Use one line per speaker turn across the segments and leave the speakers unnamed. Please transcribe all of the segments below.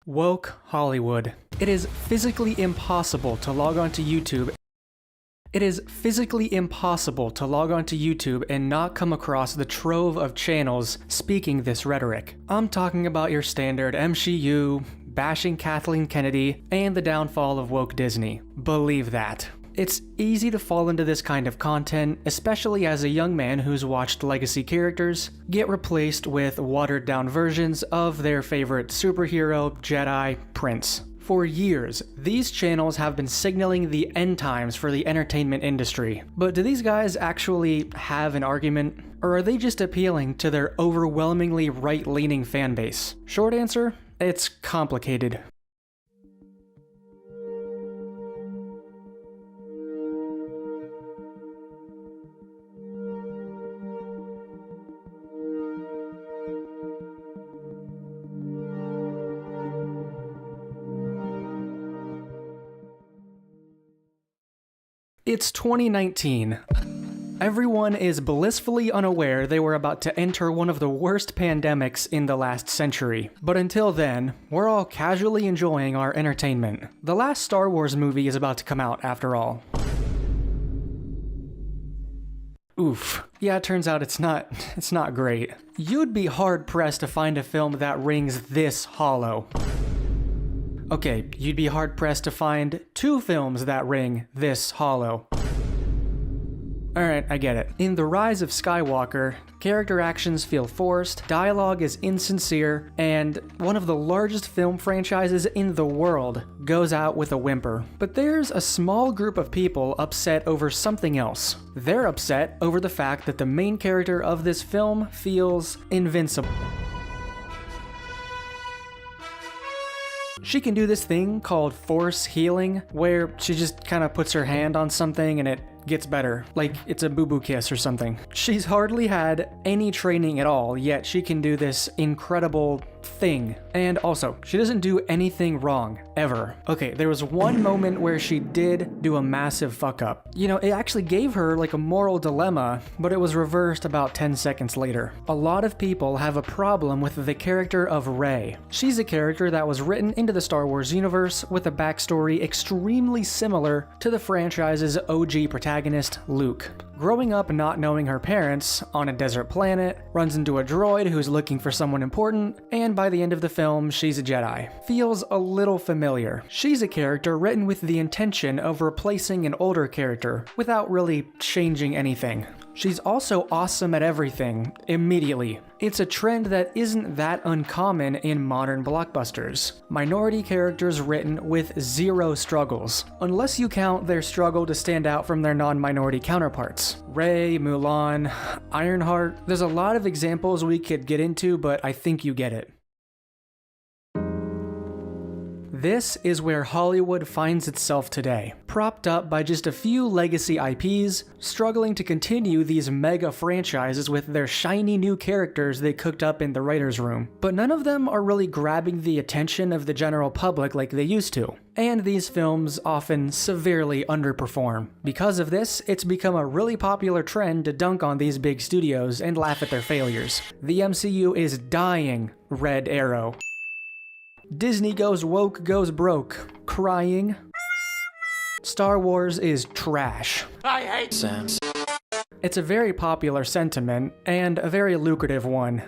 Woke Hollywood. It is physically impossible to log onto YouTube. It is physically impossible to log onto YouTube and not come across the trove of channels speaking this rhetoric. I'm talking about your standard MCU, bashing Kathleen Kennedy, and the downfall of woke Disney. Believe that. It's easy to fall into this kind of content, especially as a young man who's watched legacy characters get replaced with watered-down versions of their favorite superhero, Jedi, Prince. For years, these channels have been signaling the end times for the entertainment industry. But do these guys actually have an argument? Or are they just appealing to their overwhelmingly right-leaning fanbase? Short answer, it's complicated. It's 2019. Everyone is blissfully unaware they were about to enter one of the worst pandemics in the last century. But until then, we're all casually enjoying our entertainment. The last Star Wars movie is about to come out, after all. Oof. Yeah, it turns out it's not great. You'd be hard-pressed to find a film that rings this hollow. Okay, you'd be hard-pressed to find two films that ring this hollow. Alright, I get it. In The Rise of Skywalker, character actions feel forced, dialogue is insincere, and one of the largest film franchises in the world goes out with a whimper. But there's a small group of people upset over something else. They're upset over the fact that the main character of this film feels invincible. She can do this thing called force healing, where she just kind of puts her hand on something and it gets better, like it's a boo-boo kiss or something. She's hardly had any training at all, yet she can do this incredible thing. And also, she doesn't do anything wrong, ever. Okay, there was one moment where she did do a massive fuck up. You know, it actually gave her like a moral dilemma, but it was reversed about 10 seconds later. A lot of people have a problem with the character of Rey. She's a character that was written into the Star Wars universe with a backstory extremely similar to the franchise's OG protagonist, Luke. Growing up not knowing her parents, on a desert planet, runs into a droid who's looking for someone important, and by the end of the film, she's a Jedi. Feels a little familiar. She's a character written with the intention of replacing an older character, without really changing anything. She's also awesome at everything, immediately. It's a trend that isn't that uncommon in modern blockbusters. Minority characters written with zero struggles, unless you count their struggle to stand out from their non-minority counterparts. Rey, Mulan, Ironheart, there's a lot of examples we could get into, but I think you get it. This is where Hollywood finds itself today, propped up by just a few legacy IPs, struggling to continue these mega franchises with their shiny new characters they cooked up in the writer's room. But none of them are really grabbing the attention of the general public like they used to. And these films often severely underperform. Because of this, it's become a really popular trend to dunk on these big studios and laugh at their failures. The MCU is dying, Red Arrow. Disney goes woke, goes broke. Crying. Star Wars is trash.
I hate Sam.
It's a very popular sentiment, and a very lucrative one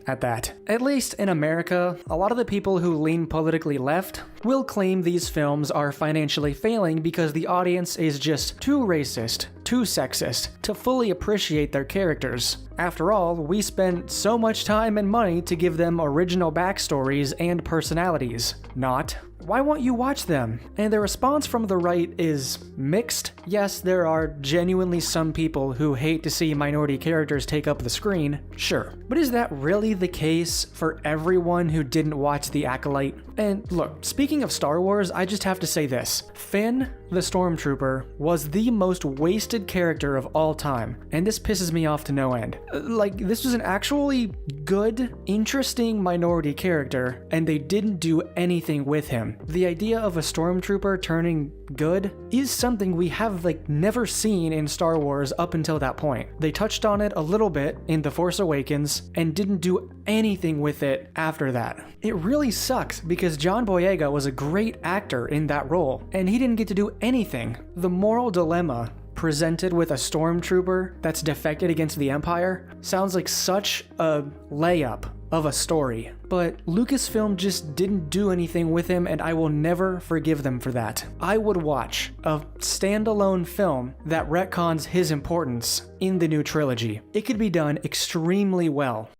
at that. At least in America, a lot of the people who lean politically left will claim these films are financially failing because the audience is just too racist, too sexist, to fully appreciate their characters. After all, we spent so much time and money to give them original backstories and personalities. Not. Why won't you watch them? And the response from the right is mixed. Yes, there are genuinely some people who hate to see minority characters take up the screen, sure. But is that really the case for everyone who didn't watch The Acolyte? And look, speaking of Star Wars, I just have to say this. Finn, the Stormtrooper, was the most wasted twisted character of all time, and this pisses me off to no end. Like, this was an actually good, interesting minority character, and they didn't do anything with him. The idea of a stormtrooper turning good is something we have, like, never seen in Star Wars up until that point. They touched on it a little bit in The Force Awakens, and didn't do anything with it after that. It really sucks, because John Boyega was a great actor in that role, and he didn't get to do anything. The moral dilemma presented with a stormtrooper that's defected against the Empire sounds like such a layup of a story. But Lucasfilm just didn't do anything with him, and I will never forgive them for that. I would watch a standalone film that retcons his importance in the new trilogy. It could be done extremely well.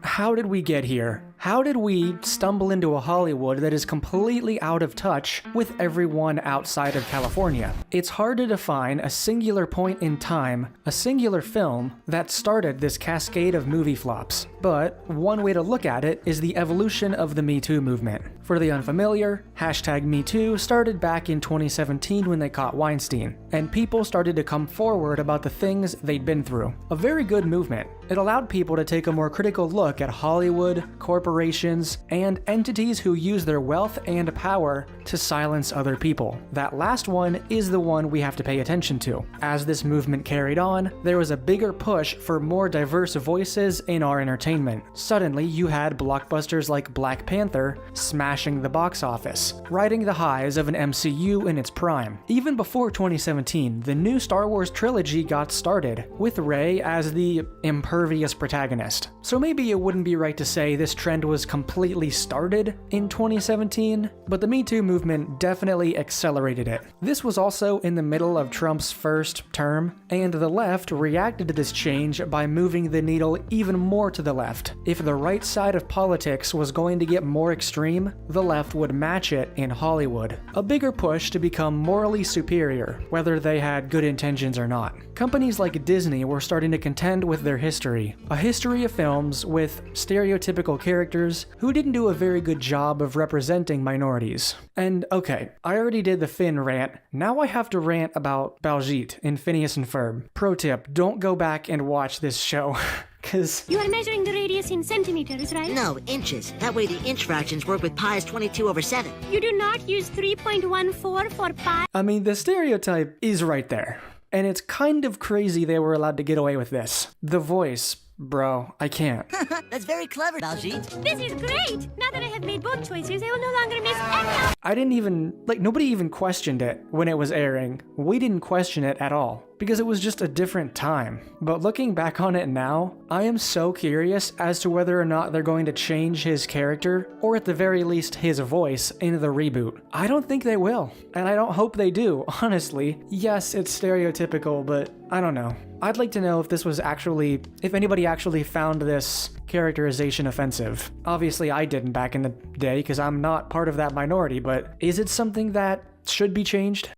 How did we get here? How did we stumble into a Hollywood that is completely out of touch with everyone outside of California? It's hard to define a singular point in time, a singular film, that started this cascade of movie flops. But one way to look at it is the evolution of the Me Too movement. For the unfamiliar, #MeToo started back in 2017 when they caught Weinstein, and people started to come forward about the things they'd been through. A very good movement. It allowed people to take a more critical look at Hollywood, corporations, and entities who use their wealth and power to silence other people. That last one is the one we have to pay attention to. As this movement carried on, there was a bigger push for more diverse voices in our entertainment. Suddenly, you had blockbusters like Black Panther smashing the box office, riding the highs of an MCU in its prime. Even before 2017, the new Star Wars trilogy got started, with Rey as the impervious protagonist. So maybe it wouldn't be right to say this trend was completely started in 2017, but the Me Too movement definitely accelerated it. This was also in the middle of Trump's first term, and the left reacted to this change by moving the needle even more to the left. If the right side of politics was going to get more extreme, the left would match it in Hollywood. A bigger push to become morally superior, whether they had good intentions or not. Companies like Disney were starting to contend with their history. A history of films with stereotypical characters who didn't do a very good job of representing minorities. And okay, I already did the Finn rant, now I have to rant about Baljeet in Phineas and Ferb. Pro tip, don't go back and watch this show. Cause
you are measuring the radius in centimeters, right?
No, inches. That way the inch fractions work with pi is 22/7.
You do not use 3.14 for pi?
I mean, the stereotype is right there. And it's kind of crazy they were allowed to get away with this. The voice, bro, I can't.
That's very clever, Baljeet.
This is great! Now that I have made both choices, I will no longer miss any.
I didn't even, nobody even questioned it when it was airing. We didn't question it at all, because it was just a different time. But looking back on it now, I am so curious as to whether or not they're going to change his character, or at the very least his voice, in the reboot. I don't think they will, and I don't hope they do, honestly. Yes, it's stereotypical, but I don't know. I'd like to know if this was actually, if anybody actually found this characterization offensive. Obviously I didn't back in the day because I'm not part of that minority, but is it something that should be changed?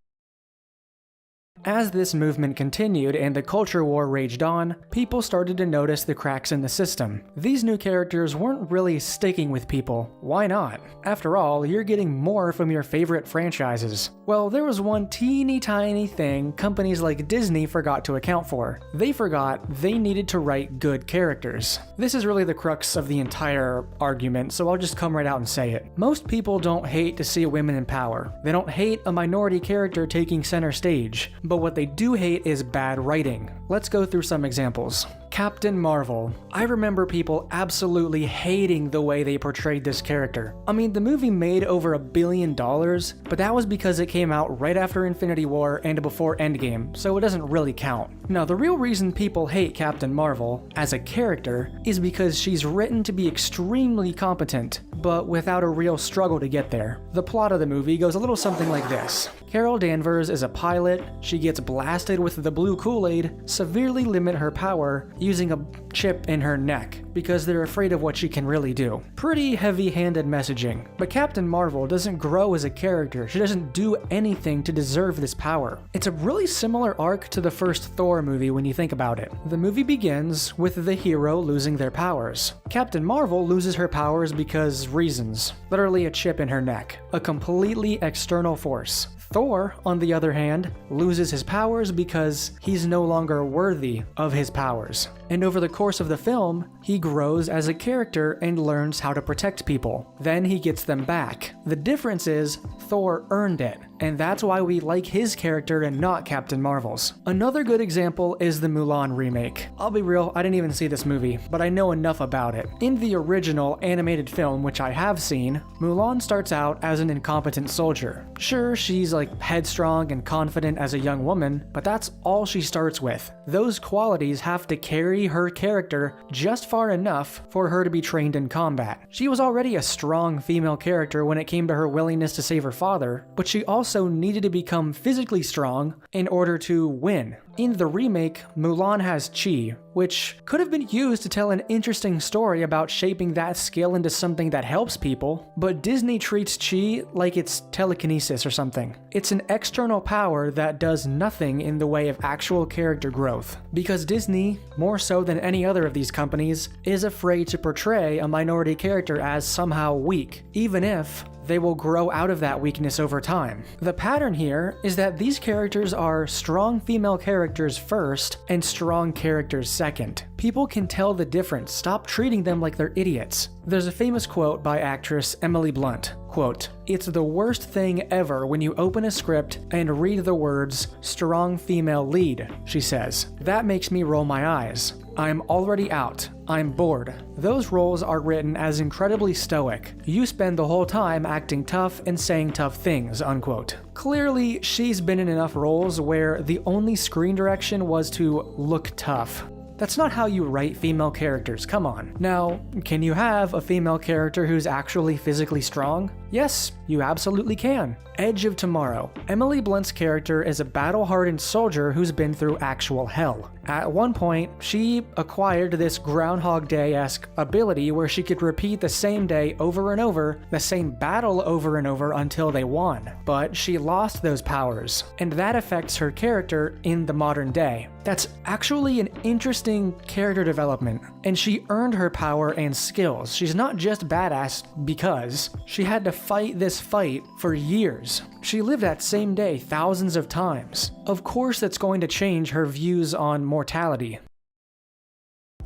As this movement continued and the culture war raged on, people started to notice the cracks in the system. These new characters weren't really sticking with people. Why not? After all, you're getting more from your favorite franchises. Well, there was one teeny tiny thing companies like Disney forgot to account for. They forgot they needed to write good characters. This is really the crux of the entire argument, so I'll just come right out and say it. Most people don't hate to see women in power. They don't hate a minority character taking center stage. But what they do hate is bad writing. Let's go through some examples. Captain Marvel. I remember people absolutely hating the way they portrayed this character. I mean, the movie made over $1 billion, but that was because it came out right after Infinity War and before Endgame, so it doesn't really count. Now, the real reason people hate Captain Marvel as a character is because she's written to be extremely competent, but without a real struggle to get there. The plot of the movie goes a little something like this. Carol Danvers is a pilot, she gets blasted with the blue Kool-Aid, severely limit her power using a chip in her neck because they're afraid of what she can really do. Pretty heavy-handed messaging. But Captain Marvel doesn't grow as a character. She doesn't do anything to deserve this power. It's a really similar arc to the first Thor movie when you think about it. The movie begins with the hero losing their powers. Captain Marvel loses her powers because reasons. Literally a chip in her neck. A completely external force. Thor, on the other hand, loses his powers because he's no longer worthy of his powers. And over the course of the film, he grows as a character and learns how to protect people. Then he gets them back. The difference is, Thor earned it, and that's why we like his character and not Captain Marvel's. Another good example is the Mulan remake. I'll be real, I didn't even see this movie, but I know enough about it. In the original animated film, which I have seen, Mulan starts out as an incompetent soldier. Sure, she's like headstrong and confident as a young woman, but that's all she starts with. Those qualities have to carry her character just far enough for her to be trained in combat. She was already a strong female character when it came to her willingness to save her father, but she also needed to become physically strong in order to win. In the remake, Mulan has chi, which could have been used to tell an interesting story about shaping that skill into something that helps people, but Disney treats chi like it's telekinesis or something. It's an external power that does nothing in the way of actual character growth, because Disney, more so than any other of these companies, is afraid to portray a minority character as somehow weak, even if they will grow out of that weakness over time. The pattern here is that these characters are strong female characters first and strong characters second. People can tell the difference. Stop treating them like they're idiots. There's a famous quote by actress Emily Blunt. Quote, "It's the worst thing ever when you open a script and read the words, 'strong female lead,'" she says. "That makes me roll my eyes. I'm already out. I'm bored." Those roles are written as incredibly stoic. You spend the whole time acting tough and saying tough things, unquote. Clearly, she's been in enough roles where the only screen direction was to look tough. That's not how you write female characters, come on. Now, can you have a female character who's actually physically strong? Yes, you absolutely can. Edge of Tomorrow. Emily Blunt's character is a battle-hardened soldier who's been through actual hell. At one point, she acquired this Groundhog Day-esque ability where she could repeat the same day over and over, the same battle over and over until they won. But she lost those powers, and that affects her character in the modern day. That's actually an interesting character development, and she earned her power and skills. She's not just badass because she had to fight this fight for years. She lived that same day thousands of times. Of course that's going to change her views on mortality.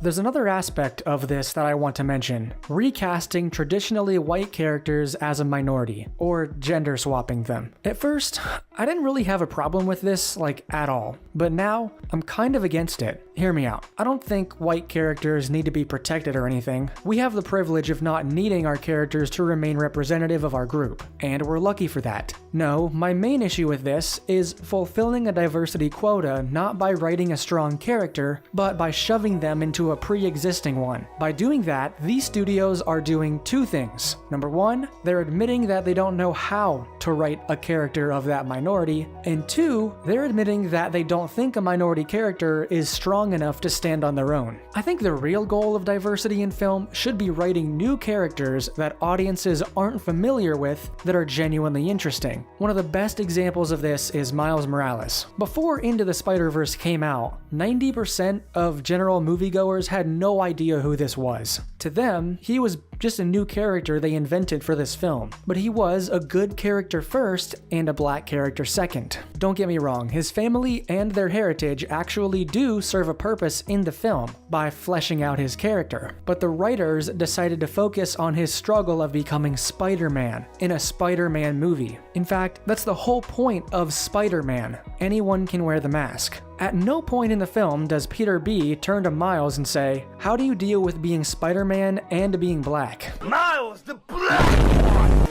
There's another aspect of this that I want to mention. Recasting traditionally white characters as a minority, or gender swapping them. At first, I didn't really have a problem with this, at all. But now, I'm kind of against it. Hear me out. I don't think white characters need to be protected or anything. We have the privilege of not needing our characters to remain representative of our group, and we're lucky for that. No, my main issue with this is fulfilling a diversity quota not by writing a strong character, but by shoving them into a pre-existing one. By doing that, these studios are doing two things. Number one, they're admitting that they don't know how to write a character of that minority, and two, they're admitting that they don't think a minority character is strong enough to stand on their own. I think the real goal of diversity in film should be writing new characters that audiences aren't familiar with that are genuinely interesting. One of the best examples of this is Miles Morales. Before Into the Spider-Verse came out, 90% of general moviegoers had no idea who this was. To them, he was just a new character they invented for this film. But he was a good character first and a black character second. Don't get me wrong, his family and their heritage actually do serve a purpose in the film by fleshing out his character. But the writers decided to focus on his struggle of becoming Spider-Man in a Spider-Man movie. In fact, that's the whole point of Spider-Man. Anyone can wear the mask. At no point in the film does Peter B turn to Miles and say, "How do you deal with being Spider-Man and being black?"
Miles, the black one!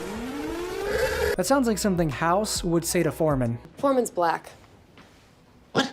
That sounds like something House would say to Foreman.
Foreman's black.
What?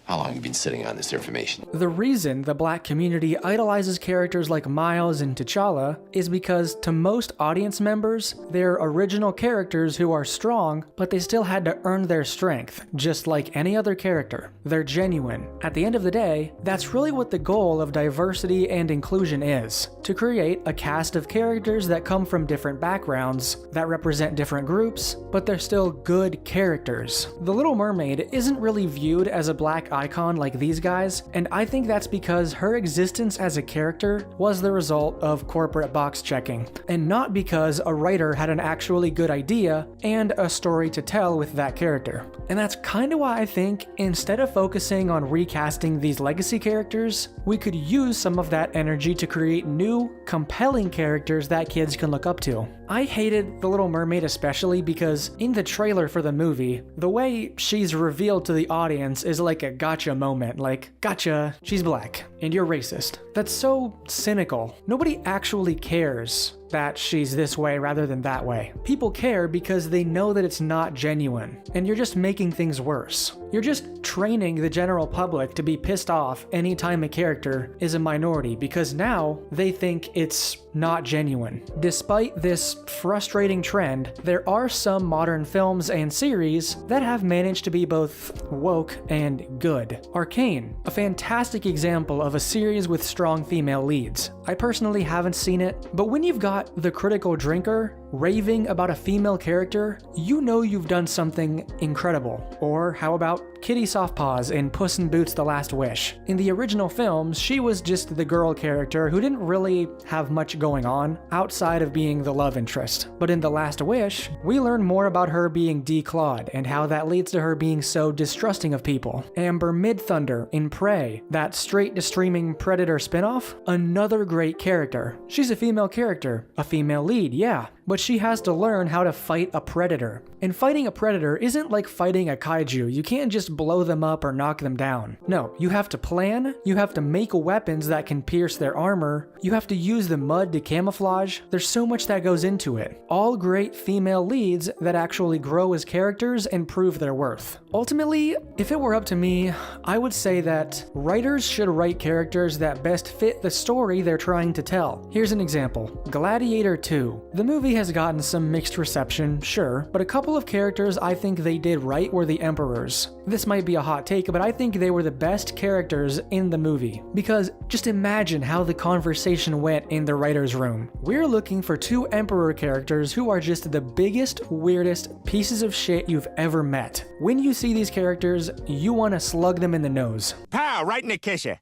How long have you been sitting on this information?
The reason the black community idolizes characters like Miles and T'Challa is because to most audience members, they're original characters who are strong, but they still had to earn their strength, just like any other character. They're genuine. At the end of the day, that's really what the goal of diversity and inclusion is, to create a cast of characters that come from different backgrounds, that represent different groups, but they're still good characters. The Little Mermaid isn't really viewed as a black icon like these guys, and I think that's because her existence as a character was the result of corporate box checking, and not because a writer had an actually good idea and a story to tell with that character. And that's kinda why I think instead of focusing on recasting these legacy characters, we could use some of that energy to create new, compelling characters that kids can look up to. I hated The Little Mermaid especially because in the trailer for the movie, the way she's revealed to the audience is like a gotcha moment, like, gotcha, she's black, and you're racist. That's so cynical. Nobody actually cares that she's this way rather than that way. People care because they know that it's not genuine, and you're just making things worse. You're just training the general public to be pissed off anytime a character is a minority because now they think it's not genuine. Despite this frustrating trend, there are some modern films and series that have managed to be both woke and good. Arcane, a fantastic example of a series with strong female leads. I personally haven't seen it, but when you've got The Critical Drinker raving about a female character, you know you've done something incredible. Or how about Kitty Softpaws in Puss in Boots: The Last Wish? In the original films, she was just the girl character who didn't really have much going on outside of being the love interest. But in The Last Wish, we learn more about her being declawed and how that leads to her being so distrusting of people. Amber Midthunder in Prey, that straight-to-streaming Predator spinoff, another great character. She's a female character, a female lead, yeah, but she has to learn how to fight a predator. And fighting a predator isn't like fighting a kaiju. You can't just blow them up or knock them down. No, you have to plan, you have to make weapons that can pierce their armor, you have to use the mud to camouflage. There's so much that goes into it. All great female leads that actually grow as characters and prove their worth. Ultimately, if it were up to me, I would say that writers should write characters that best fit the story they're trying to tell. Here's an example. Gladiator 2. The movie has gotten some mixed reception, sure, but a couple of characters I think they did right were the emperors. This might be a hot take, but I think they were the best characters in the movie. Because just imagine how the conversation went in the writer's room. We're looking for two emperor characters who are just the biggest, weirdest pieces of shit you've ever met. When you see these characters, you want to slug them in the nose.
Pow, right in the kisser.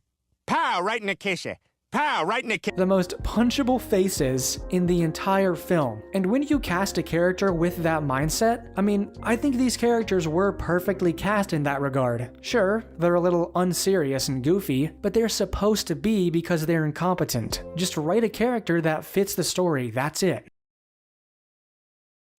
Pow, right in the kisser. Pow, right in the kisser.
The most punchable faces in the entire film. And when you cast a character with that mindset, I mean, I think these characters were perfectly cast in that regard. Sure, they're a little unserious and goofy, but they're supposed to be because they're incompetent. Just write a character that fits the story, that's it.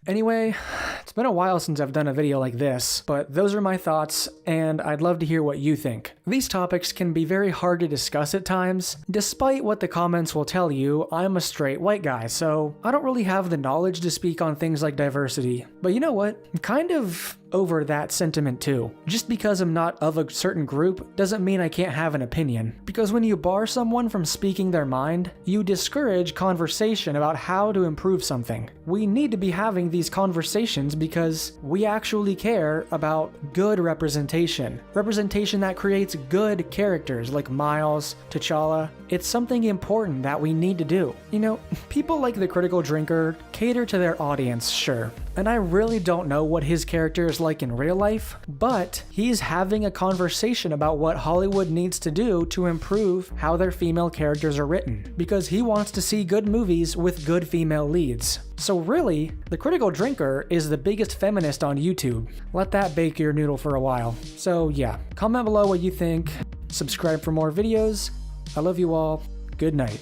Anyway, it's been a while since I've done a video like this, but those are my thoughts, and I'd love to hear what you think. These topics can be very hard to discuss at times. Despite what the comments will tell you, I'm a straight white guy, so I don't really have the knowledge to speak on things like diversity. But you know what? I'm kind of over that sentiment too. Just because I'm not of a certain group doesn't mean I can't have an opinion. Because when you bar someone from speaking their mind, you discourage conversation about how to improve something. We need to be having these conversations because we actually care about good representation. Representation that creates good characters like Miles, T'Challa. It's something important that we need to do. You know, people like The Critical Drinker cater to their audience, sure. And I really don't know what his character is like in real life, but he's having a conversation about what Hollywood needs to do to improve how their female characters are written, because he wants to see good movies with good female leads. So really, The Critical Drinker is the biggest feminist on YouTube. Let that bake your noodle for a while. So yeah, comment below what you think, subscribe for more videos. I love you all. Good night.